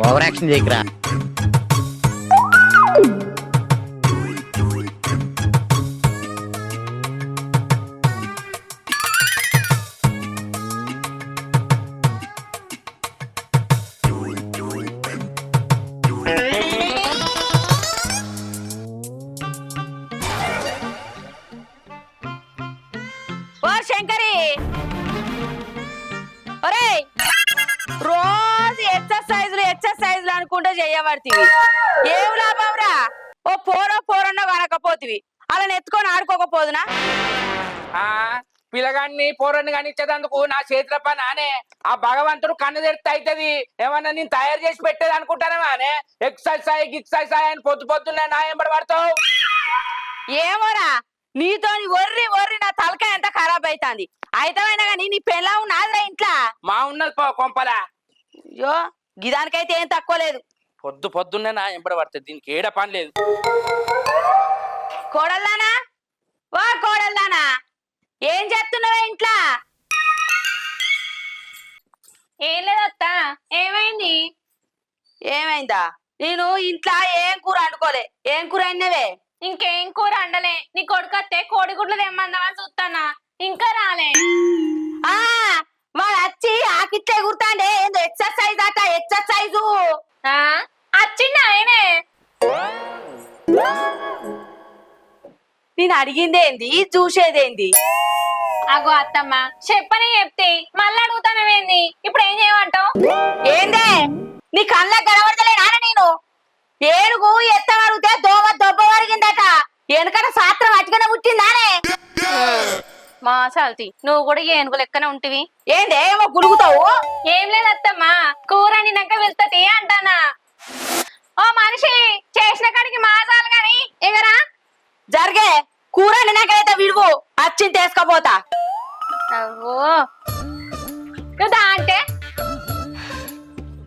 Over action చేయకరా. ఓ శంకరి, ఒరేయ్ రోజు ఎక్సర్సైజులు అనుకుంటే చెయ్యబడితివి. ఏం లాభం రా? ఓ పోరన్న కనకపోతివి, అలా ఎత్తుకొని ఆడుకోకపోదునా? పిల్లగాన్ని పోరన్ని కానిచ్చేదందుకు నా చేతుల పని ఆనే. ఆ భగవంతుడు కన్ను తెరిస్తే అవుతుంది. ఏమన్నా నేను తయారు చేసి పెట్టేది అనుకుంటానా అనే? ఎక్సర్సైజ్ అని పొద్దున్నే నా ఎంబడి పడతావు. ఏమోరా, నీతోని ఒర్రి నా తలకాయ ఎంత ఖరాబ్ అవుతుంది. అయితమైనా కానీ నీ పెళ్ళా నాదిరా ఇంట్లో. మా ఉన్నది కొంపలా. అయ్యో, గిదానికైతే ఏం తక్కువ లేదు. పొద్దున్నే నా ఎంబడి పడుతుంది. దీనికి ఏడ పని లేదు. కోడల్లానా, ఓ కోడల్లానా, ఏం చేస్తున్నావే ఇంట్లో? ఏం లేదత్త, ఏమైంది? ఏమైందా? నేను ఇంట్లో ఏం కూర వండుకోలే. ఏం కూర అయినవే? ఇంకేం కూర అండలే. నీ కొడుకత్తే కోడిగుడ్లు తెమ్మందామని చూస్తానా, ఇంకా రాలే. ఆ వాడు వచ్చి ఆకిట్లే ఎగురుతాండే. ఏందో ఎక్సర్సైజ్ అట, ఎక్సర్సైజు. వచ్చింది ఆయనే. నేను అడిగిందేంది, చూసేదేంది? అగో అత్తమ్మ, చెప్పని చెప్తే మళ్ళీ అడుగుతానవేంది? ఇప్పుడు ఏం చేయమంటావు? ఏందే నీ కళ్ళ కనబడతలేనా నేను? ఏనుగు ఎత్తమడిగితే దొబ్బ వరిగిందట. వెనకట సాత్రం అటుకనే పుట్టిందానే. మా సాల్తి, నువ్వు కూడా ఏనుగు లెక్కనే ఉంటివి. ఏందే ఏమో గులుగుతావు? ఏం లేదత్తమ్మ, కూర వండినాక వెళ్తది అంటానా. ఓ మనిషి, చేసిన కాడికి మాసాలు గాని ఎగరా. జరిగే కూర నినాకైతే విడువు, వచ్చింది తీసుకపోతా. అవ్వో నువ్వు అంటే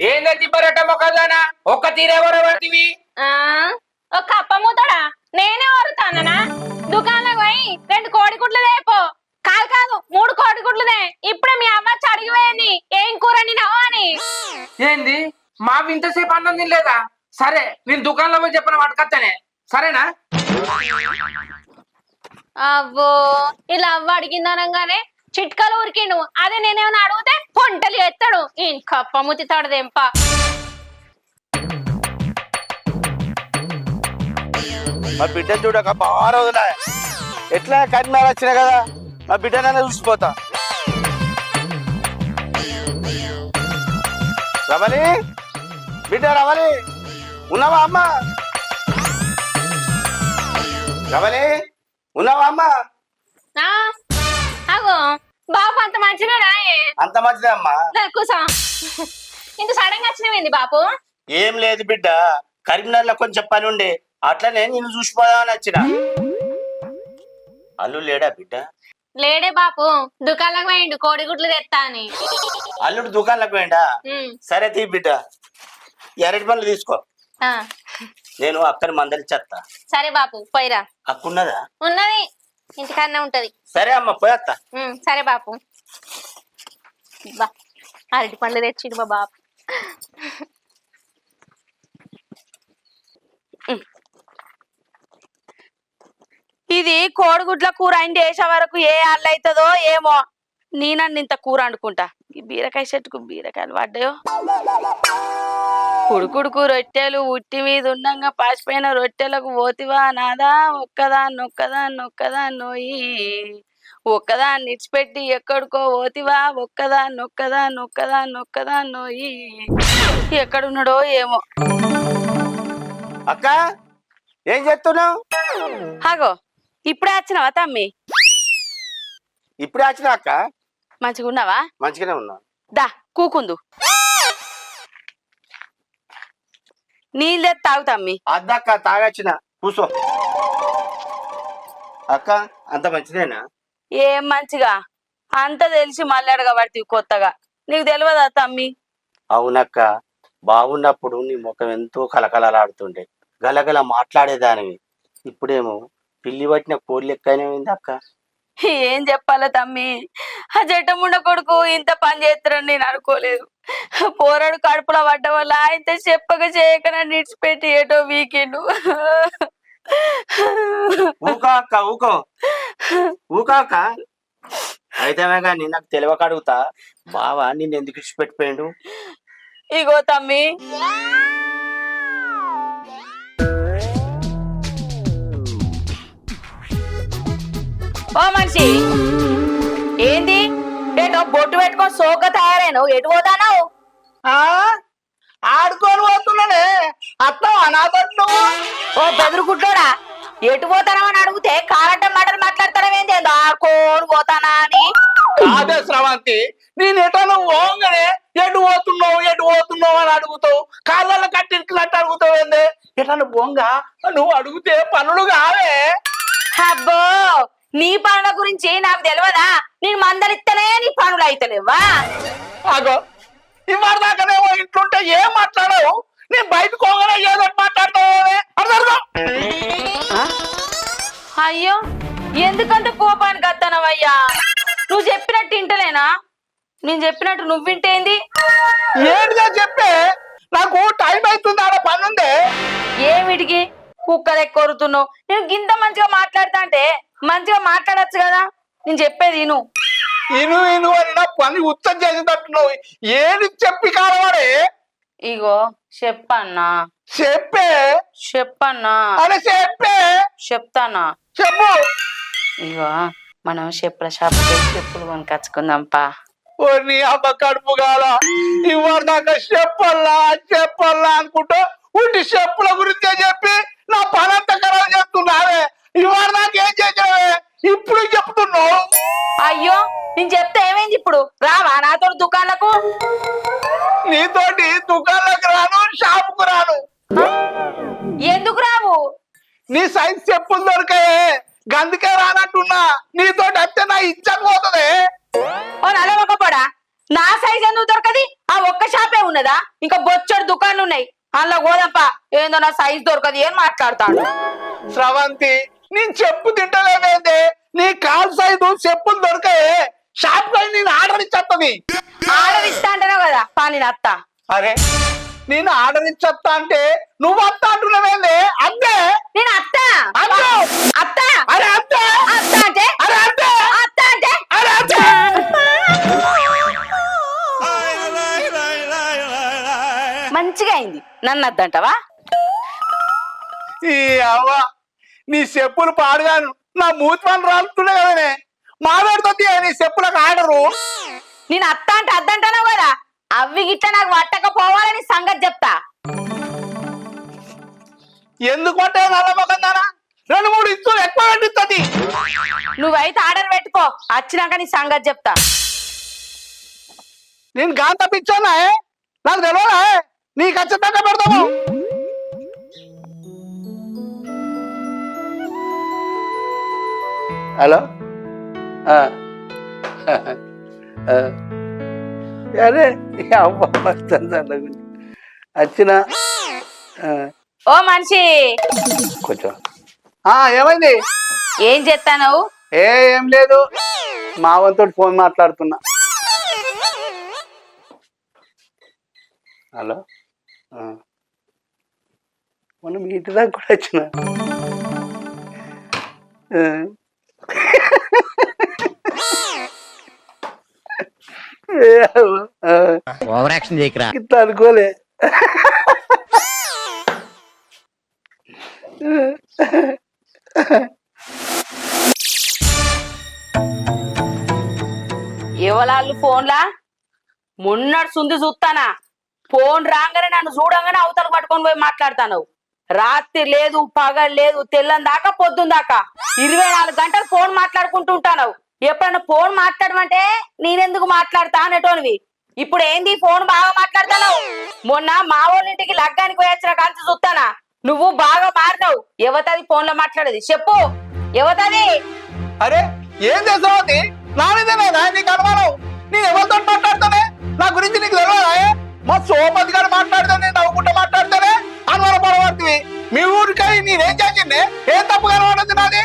ఏందంటే బరట మొక్కదానా ఒక్క తీరేవర పడుతుంది. ఒక కప్ప మూతడా నేనే వరుతానా? దుకాణంలో పోయి 2 కోడిగుడ్లు తేపో. కాదు 3 కోడిగుడ్లుదే. ఇప్పుడే మీ అమ్మ అడిగిపోయింది ఏం కూర వండినావు అని. ఏంది మా ఇంతసేపు అన్నం తినలేదా? సరే, నేను దుకాణంలో పోయి చెప్పిన పట్టుకొస్తానే, సరేనా? అవ్వో, ఇలా అవ్వ అడిగిందనగానే చిట్కలు ఉరికిండు. అదే నేనేమైనా అడిగితే పొంటలు ఎత్తాడు. ఈ కప్ప ముతితాడు దెంప. మా బిడ్డ చూడక బాగా రోజులే. ఎట్లా కరీంనగర్ వచ్చినా కదా, మా బిడ్డనైనా చూసిపోతా. రమణి, బిడ్డ రమణి, ఉన్నావా అమ్మ? రమణి, ఉన్నావా అమ్మ? అగో బాపు, అంత మంచిదేనా? అంత మంచిదే అమ్మా. కూసా. ఇంత సడన్ గా వచ్చినవేంది బాపు? ఏం లేదు బిడ్డ, కరీంనగర్ లో కొంచెం పని ఉండే, అట్లనే నిన్ను చూసిపోదామని వచ్చిన. అల్లుడు లేడా బిడ్డ? లేడే బాపు, దుకాణంలోకి పోయిండు కోడిగుడ్లు తెస్తా అని. అల్లుడు దుకాణంలోకి పోయిండా? సరే తీ బిడ్డ, ఎరటి పనులు తీసుకో. నేను అక్కని మందలిచ్చేస్తా. సరే బాపు, పోయిరా. అక్కున్నదా? ఉన్నది, ఇంటికన్నా ఉంటది. సరే అమ్మ, పోయేస్తా. సరే బాపు. బా, అరటి పండ్లు తెచ్చిడు మా బాపు. ఇది కోడిగుడ్ల కూర అయింది. వేసే వరకు ఏ అల్ల అవుతుందో ఏమో. నేనన్ను ఇంత కూర వండుకుంటా. ఈ బీరకాయ చెట్టుకు బీరకాయలు పడ్డాయో. కుడుకుడుకు రొట్టెలు ఉట్టి మీద ఉండంగా పాసిపోయిన రొట్టెలకు పోతివా నాదా? ఒక్కదాన్నొయ్యి ఒక్కదాన్ని నిడిచిపెట్టి ఎక్కడికో పోతివా? ఒక్కదాన్నొయ్యి ఎక్కడున్నాడో ఏమో. అక్క, ఏం చేస్తున్నావు? హగో, ఇప్పుడే వచ్చినావా తమ్మి? ఇప్పుడే వచ్చినా అక్క. మంచిగా ఉన్నావా? మంచిగానే ఉన్నా. దా కూకుందు, నీళ్ళే తాగు తమ్మి. అద్దక్క, తాగొచ్చిన, కూసో. అక్క, అంత మంచిదేనా? ఏం మంచిగా, అంత తెలిసి మళ్ళీ అడగబడితే కొత్తగా. నీకు తెలియదా తమ్మి? అవునక్క, బాగున్నప్పుడు నీ ముఖం ఎంతో కలకలలాడుతుండే, గలగల మాట్లాడేదానివి. ఇప్పుడేమో పిల్లి పట్టిన కోడి లెక్కనే అక్క. ఏం చెప్పాలా తమ్మి, ఆ జటముండ కొడుకు ఇంత పని చేస్తారని నేను అనుకోలేదు. పోరాడు కడుపులో పడ్డ వల్ల ఇంత చెప్పక చేయక నన్ను ఇడిచిపెట్టి ఏటో వీకెండ్. ఊకో అక్క ఊకో ఊకో అక్క. అయితేమే కానీ నాకు తెలియక అడుగుతా, బావా నిన్ను ఎందుకు ఇచ్చిపెట్టిపోయిండు? ఇగో తమ్మి, ఓ మనిషి ఏంది ఏటో బొట్టు పెట్టుకొని సోక తయారైనవు, ఎటు పోతానావు? ఆడుకొని పోతున్నానే అత్తవా నాతో నువ్వు? ఓ బెదురుకుంటోడా, ఎటు పోతానని అడిగితే కారంట మాటలు మాట్లాడతానవేంది? ఆడుకోని పోతానా అని. కాదే స్రవంతి, నేను ఎటో పోగానే ఎటు పోతున్నావు అని అడుగుతావు, కాళ్ళ కట్టినట్టు అడుగుతావు ఏంది? ఎటన్నా పోంగా నువ్వు అడిగితే పనులు కావే. అబ్బో, నీ పనుల గురించి నాకు తెలియదా? నేను మందలిస్తేనే నీ పనులు అయితలేవా? అగో ఇవాళ దాకానేమో ఇంట్లుంటే ఏం మాట్లాడవు, నేను బయటకు పోగానే ఏదో మాట్లాడతావు. అయ్యో, ఎందుకంత కోపానికి వస్తానవయ్యా? నువ్వు చెప్పినట్టు ఇంటలేనా? నేను చెప్పినట్టు నువ్వు వింటేంది? ఏంటిగా చెప్పే, నాకు టైం అవుతుంది, ఆడ పని ఉంది. ఏమిటికి కుక్కలు ఎక్కువరుతున్నావు? నేను గింత మంచిగా మాట్లాడతా అంటే మంచిగా మాట్లాడచ్చు కదా. నేను చెప్పేది ఇను. ఇను అని నా పని ఉత్తం చేసేటట్టున్నావు. ఏది చెప్పి కాలవాడే? ఇగో చెప్పన్నా. చెప్పన్నా అరే చెప్పే. చెప్తానా? చెప్పు. ఇగో మనం చెప్పుల షాప్ చెప్పులు కొనుకొచ్చుకుందాంపా. ఓ నీ అమ్మ కడుపు కాల, ఇవాళ దాకా చెప్పల్లా అనుకుంటా ఉట్టి చెప్పుల గురించే చెప్పి నా పనంతా ఖరాబ్ చేస్తున్నావే. ఇవాళ నాకు ఏం చేసావే, ఇప్పుడు చెప్తున్నావు? అయ్యో, నేను చెప్తే ఏమైంది? ఇప్పుడు రావా నాతో దుకాణాలకు? నీతోటి దుకాణాలకు రాను, షాపుకు రాను. ఎందుకు రావు? నీ సైజ్ చెప్పులు దొరికాయే, గందుకే రానట్టున్నా. నీతోటి అయితే నా ఇచ్చక పోతుంది. ఓ నలవకపోడా, నా సైజ్ ఎందుకు దొరకది? ఆ ఒక్క షాపే ఉన్నదా? ఇంకా బొచ్చడు దుకాణాలు ఉన్నాయి, అందులో గోదంపా. ఏందో నా సైజ్ దొరకదు ఏం మాట్లాడతాడు? స్రవంతి, నేను చెప్పు తింటలేదే, నీ కాల్ సైజు చెప్పులు దొరకాయే, షాప్ పై నేను ఆర్డర్ ఇచ్చేస్తుంది. ఆర్డర్ ఇస్తా అంటాను కదా పాని అత్త. అరే నేను ఆర్డర్ ఇచ్చేస్తా అంటే నువ్వు అత్త అంటున్నావేంది? అంతే నేను అత్త అద్దు. అత్త అరే అంతే. అత్త అంటే అరే అంతే. అత్త అంటే అరే అంతే. మంచిగా అయింది, నన్ను అద్దంటావా? ఈ అవ్వ నీ చెప్పులు పాడుగాను, నా మూతి పనులు రాలుతున్నాయి కదనే. మాట్లాడుతుంది నీ చెప్పులకు ఆర్డరు. నేను అత్త అంటే అద్దంటాను కదా, అవి గిట్ట నాకు పట్టకపోవాలని సంగతి చెప్తా. ఎందుకు పట్టే నల్లమొకందానా? 2-3 ఇచ్చులు ఎక్కువ పెట్టిస్తుంది. నువ్వైతే ఆర్డర్ పెట్టుకో, వచ్చినాక నీ సంగతి చెప్తా. నేను గాంత పిచ్చానా? నాకు తెలియదా? నీ ఖచ్చితంగా పెడతాము. హలో, అరే వచ్చిన ఓ మనిషి, కొంచెం ఏమైంది? ఏం చేస్తాను? ఏం లేదు, మా వంతో ఫోన్ మాట్లాడుతున్నా. హలో, మనం ఇంటి దాకా కూడా వచ్చిన. ఓవర్ యాక్షన్ చేయకరా. ఇట్లా అనుకోలే. ఎవలాళ్ళు ఫోన్లా మొన్నడు సుంది చూస్తానా? ఫోన్ రాగానే నన్ను చూడంగానే అవతల పట్టుకొని పోయి మాట్లాడతాను. రాత్రి లేదు, పగలు లేదు, తెల్లని దాకా పొద్దున్న దాకా 24 గంటలు ఫోన్ మాట్లాడుకుంటూ ఉంటాను. ఎప్పుడన్నా ఫోన్ మాట్లాడమంటే నేనెందుకు మాట్లాడతా అనేటోనివి. ఇప్పుడు ఏంది ఫోన్ బాగా మాట్లాడతాను? మొన్న మా వాళ్ళ ఇంటికి లగ్గానికి పోయొచ్చిన కాంచి చూస్తానా, నువ్వు బాగా మారినావు. ఎవతది ఫోన్ లో మాట్లాడేది చెప్పు, ఎవతది? అరే ఏం చేసావు? నానిదేనా నీకు అనుమానం? నేను ఎవరితో మాట్లాడతానే? నా గురించి నీకు తెలియదా? మా సోపతి గారు మాట్లాడితే నవ్వుకుంటూ మాట్లాడితేనే అనుమాన పడబడుతుంది. మీ ఊరికై నేనేం చేసిండే? ఏం తప్పు కనబడదు నాది?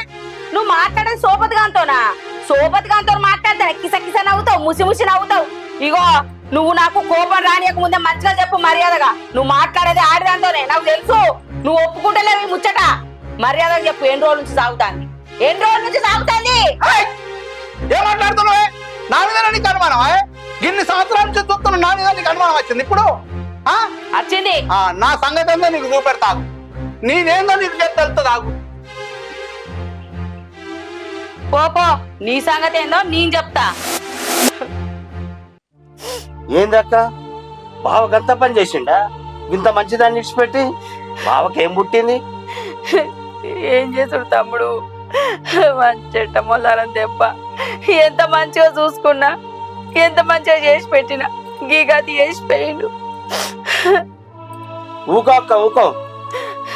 నువ్వు మాట్లాడేది సోపతి గాంతోనా? సోపతి గాంతో మాట్లాడతా కిస కిస నవ్వుతావు, ముసి ముసి నవ్వుతావు. ఇగో నువ్వు నాకు కోపం రానియక ముందే మంచిగా చెప్పు మర్యాదగా. నువ్వు మాట్లాడేది ఆడిదాంతోనే నాకు తెలుసు. నువ్వు ఒప్పుకుంటలేవు ఈ ముచ్చట. మర్యాదగా చెప్పు, ఎన్ని రోజుల నుంచి సాగుతాంది? ఎన్ని రోజుల నుంచి సాగుతాంది? ఏం మాట్లాడుతున్నావే? నా మీద నీకు అనుమానం? ఇన్ని సంవత్సరాల నుంచి చూస్తున్నా, నా మీద నీకు అనుమానం వచ్చింది ఇప్పుడు? వచ్చింది. నా సంగతి ఏందో నీకు చూపెడతాగు, నీదేందో నీకు తెలుస్తాగు. పోపో, నీ సంగతి ఏందో నేను చెప్తా. ఏందక్క బావ గంత పని చేసిండా? ఇంత మంచిదాన్ని ఇచ్చిపెట్టి బావకేం పుట్టింది? ఏం చేసాడు తమ్ముడు, మంచెట్ట మొల్లారం దెబ్బ. ఎంత మంచిగా చూసుకున్నా, ఎంత మంచిగా చేసి పెట్టినా గీగతి చేసిపోయిండు. ఊకో అక్క ఊకో,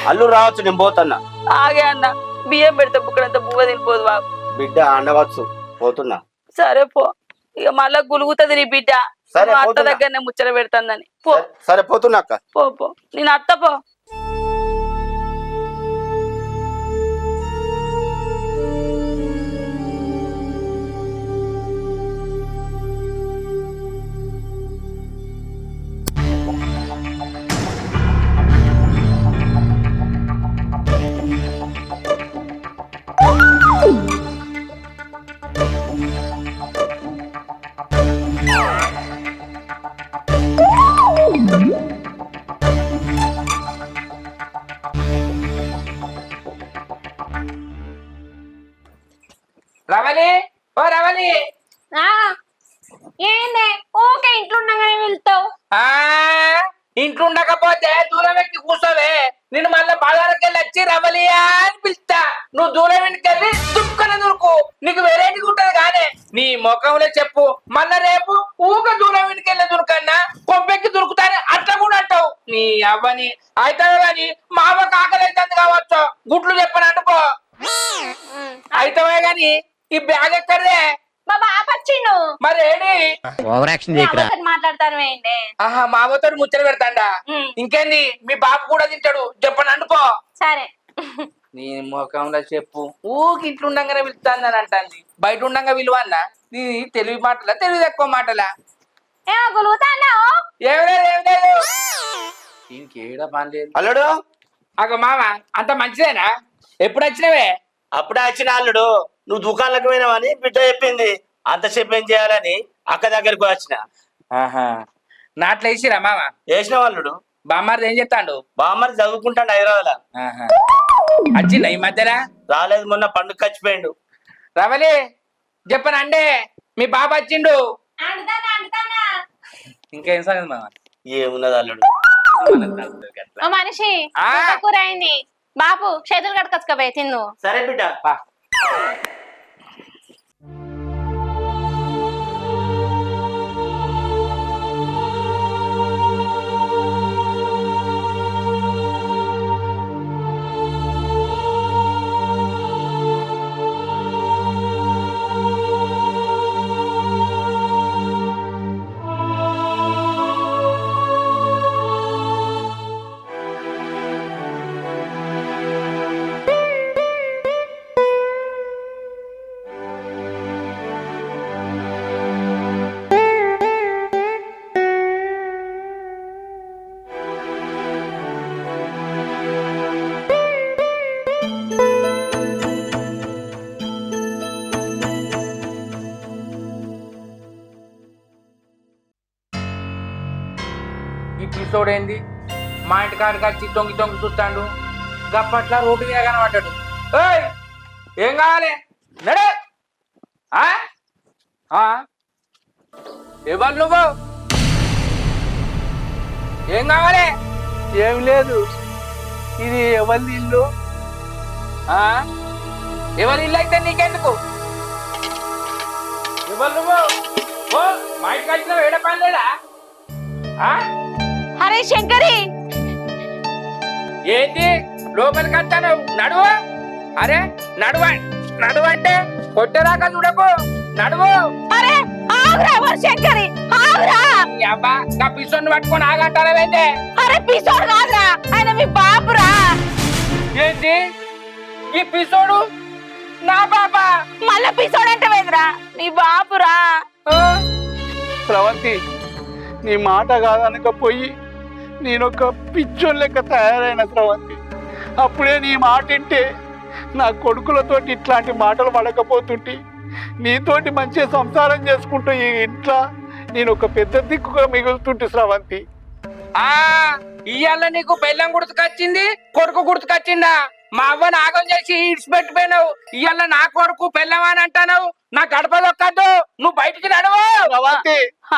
అల్లు రావచ్చు, నేను పోతున్నా. ఆగే అన్న, బియ్యం పెడితే బుక్కడంతా బువ్వ తినిపోదు బాబు. బిడ్డ అండవచ్చు, పోతున్నా. సరే పో, ఇక మళ్ళా గులుగుతుంది నీ బిడ్డ. సరే, మా అత్త పోతున్నా. దగ్గరనే ముచ్చట పెడతాందని. పో సరే పోతున్నా అక్క. పో పో, నేను అత్త పో. రవలి, ఓ రవలి, ఏందే ఊకే ఇంట్లో ఉండగానే వెళ్తావు? ఇంట్లో ఉండకపోతే దూరం ఎక్కి కూర్చోవే. నేను మళ్ళీ బజార్కి వెళ్ళి వచ్చి రవలియా అని పిలుస్తా. నువ్వు దూరం ఇంటికెళ్ళి దుక్కన దూరుకు. నీకు వెరైటీ ఉంటది కానీ నీ ముఖంలో చెప్పు. మళ్ళా రేపు ఊక దూరం ఇంటికెళ్ళి దొరకన్నా కొబ్బెక్కి దొరుకుతానే అట్లా కూడా అంటావు. నీ అవ్వని అవుతావు కానీ మా అవ్వ కాకలి అవుతుంది కావచ్చు. గుట్లు చెప్పని అనుకో అవుతావే గాని ఈ బ్యాగ్ ఎక్కడదే? మా బాబు వచ్చిండు. మరి ఏడి ఓవర్ యాక్షన్ చేయకరా. మాట్లాడతారు ఏంటి? ఆహా, మా అవ్వతో ముచ్చట పెడతాండా. ఇంకేంది, మీ బాబు కూడా తింటాడు చెప్పని అనుకో. సరే. నీ ముఖంలో చెప్పు. ఊకి ఇంట్లో ఉండంగానే పిలుస్తాందని అంటాంది. బయట ఉండంగా విలువన్నా? నీ తెలివి మాటలా, తెలివి తక్కువ మాటలా? ఏమో గులుగుతాన్నావు? ఏం లేదు, ఏం లేదు. ఇంకేడా పని లేదు. అల్లుడు, అగ మామ, అంత మంచిదేనా? ఎప్పుడు వచ్చినవే? అప్పుడే వచ్చిన అల్లుడు. నువ్వు దుకాణాలకు పోయినావని బిడ్డ చెప్పింది. అంతసేపు ఏం చేయాలని అక్క దగ్గరికి వచ్చిన. ఆహా, నాట్లు వేసిరా మామ? వేసిన అల్లుడు. బామ్మారిది ఏం చెప్తాడు? బామ్మరి చదువుకుంటాడు హైదరాబాద్. ఆహా, వచ్చిందా ఈ మధ్యన? రాలేదు, మొన్న పండుగ ఖర్చిపోయిండు. రవలి చెప్పనండే, మీ బాబు వచ్చిండు. ఇంకేం సంగతి మామ? ఏమున్నది అల్లుడు, ఓ మనిషి కూర అయింది. బాబు చేతులు కట్టుకొచ్చుకోబోయే తిందు. సరే బిడ్డ. ఈ పిసోడు ఏంది? మా ఇంటి కాడికి వచ్చి తొంగి తొంగి చూస్తాడు. గప్పట్లా రోడ్డు మీద కనబడ్డాడు. ఏయ్, ఏం కావాలి? నడే. ఎవరు నువ్వు? ఏం కావాలి? ఏం లేదు, ఇది ఎవరి ఇల్లు? ఎవరి ఇల్లు అయితే నీకెందుకు? ఎవరు నువ్వు? ఓ, మా ఇంటికి వచ్చిన వేడ పని లేదా? అరే శంకరి, ఏంటి లోపలికి వస్తాను? నడువు. అరే నడువ, నడువంటే కొట్టరాక చూడకు, నడువు. అరే ఆగురా శంకరి, ఆగురా. అబ్బా, నా పిసోని పట్టుకొని ఆగంటారేంటే? అరే పిసోడు కాదురా, ఆయన మీ బాబురా. ఏంటి ఈ పిసోడు నా పాప మళ్ళా పిసోడంటే వేదరా నీ బాపురా. స్రవంతి నీ మాట కాదనకపోయి నేనొక పిచ్చోన్ లెక్క తయారైన స్రవంతి. అప్పుడే నీ మాట వింటే నా కొడుకులతోటి ఇట్లాంటి మాటలు పడకపోతుంటే నీతోటి మంచి సంసారం చేసుకుంటూ ఈ ఇంట్లో నేను ఒక పెద్ద దిక్కుగా మిగులుతుంటే స్రవంతి. ఇయ్యాల నీకు బెల్లం గుర్తుకొచ్చింది, కొడుకు గుర్తుకొచ్చిందా? మా అవ్వ నాగం చేసి ఇడిచిపెట్టిపోయినావు. ఇయ్యాల నా కొడుకు బెల్లం అని అంటావు. నా గడప దొక్కద్దు, నువ్వు బయటికి నడవు.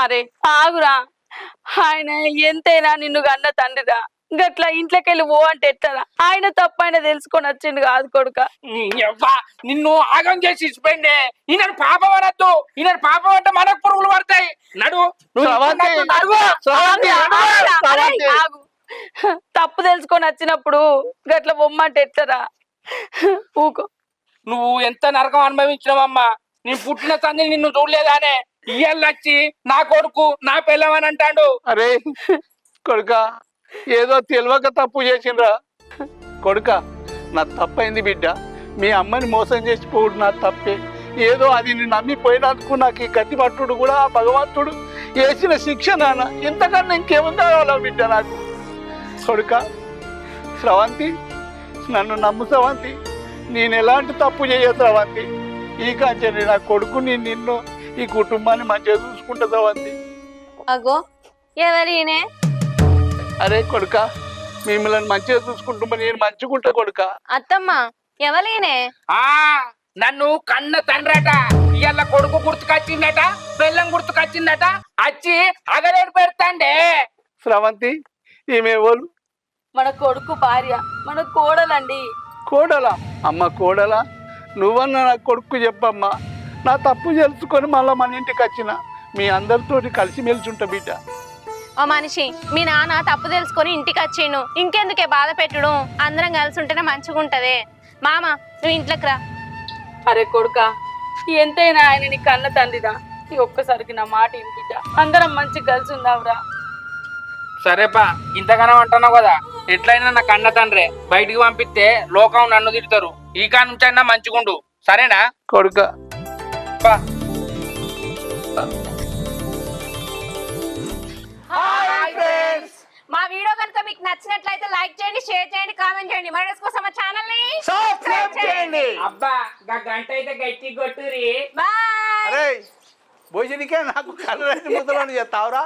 అరే ఆగురా, ఆయన ఎంతైనా నిన్ను కన్న తండ్రిరా. గట్లా ఇంట్లోకెళ్ళి ఓ అంటే ఎట్లరా? ఆయన తప్పైన తెలుసుకొని వచ్చిండు కాదు కొడుక. నిన్ను ఆగం చేసి ఇచ్చిపోయిండే. ఈయన పాపం అనద్దు, ఈయన పాపం అంటే మనకు పురుగులు పడతాయి. నడువు ఆగు. తప్పు తెలుసుకొని వచ్చినప్పుడు గట్ల బొమ్మంటే ఎట్లరా? ఊకో. నువ్వు ఎంత నరకం అనుభవించినావమ్మా. నీ పుట్టిన తండ్రి నిన్ను చూడలేదానే. ఇయ్యాల వచ్చి నా కొడుకు నా పిల్లమని అంటాడు. అరే కొడుక, ఏదో తెలియక తప్పు చేసిండ్రా. కొడుక, నా తప్పైంది బిడ్డ. మీ అమ్మని మోసం చేసిపోడు నా తప్పే. ఏదో అది నేను నమ్మిపోయినందుకు నాకు ఈ గతి పట్టుడు కూడా ఆ భగవంతుడు వేసిన శిక్ష నాన్న. ఇంతకన్నా ఇంకేమో కావాలా బిడ్డ నాకు? కొడుక స్రవంతి, నన్ను నమ్ము స్రవంతి. నేను ఎలాంటి తప్పు చేయ స్రవంతి. ఈ కాంచెని నా కొడుకుని, నిన్ను, ఈ కుటుంబాన్ని మంచిగా చూసుకుంటా స్రవంతి. అగో ఎవరినే? అరే కొడుక, మిమ్మల్ని మంచిగా చూసుకుంటా నేను మంచిగుంటా కొడుక. అత్తమ్మ ఎవరినే? నన్ను కన్న తండ్రట. ఇవాళ కొడుకు గుర్తుకొచ్చిందట, బెల్లం గుర్తుకొచ్చిందట. వచ్చి అగరేడు పెడతాండే. స్రవంతి ఈమె ఎవరు? మన కొడుకు భార్య, మన కోడలండి. కోడలా? అమ్మ కోడలా? నువ్వన్నా నా కొడుకు చెప్పమ్మా. నా తప్పు తెలుసుకొని మళ్ళీ మన ఇంటికి వచ్చిన మీ అందరితోటి కలిసి మెలిచుంటా బిడ్డ. ఓ మనిషి, మీ నాన్న తప్పు తెలుసుకొని ఇంటికి వచ్చిండు. ఇంకెందుకే బాధ పెట్టుడు? అందరం కలిసి ఉంటేనే మంచిగా ఉంటదే. మామ నువ్వు ఇంట్లోకి రా. అరే కొడుక, ఎంతైనా ఆయన నీ కన్న తండ్రిరా. ఈ ఒక్కసారికి నా మాట వినిపించా. అందరం మంచిగా కలిసి ఉందాంరా. సరేపా, ఇంతగానో అంటున్నావు కదా. ఎట్లయినా నా కన్న తండ్రే. బయటికి పంపిస్తే లోకం నన్ను తిడతారు. ఈ కాడ నుంచి అయినా మంచిగుండు, సరేనా కొడుక? మా వీడియో కనుక మీకు నచ్చినట్లయితే లైక్ చేయండి, షేర్ చేయండి, కామెంట్ చేయండి. మరి కోసం మా ఛానల్ ని సబ్స్క్రైబ్ చేయండి. అబ్బా గంట అయితే గట్టి కొట్టురి. బాయ్. అరే భోజనికే నాకు కలర్ అయితే ముద్దలు చేస్తావురా.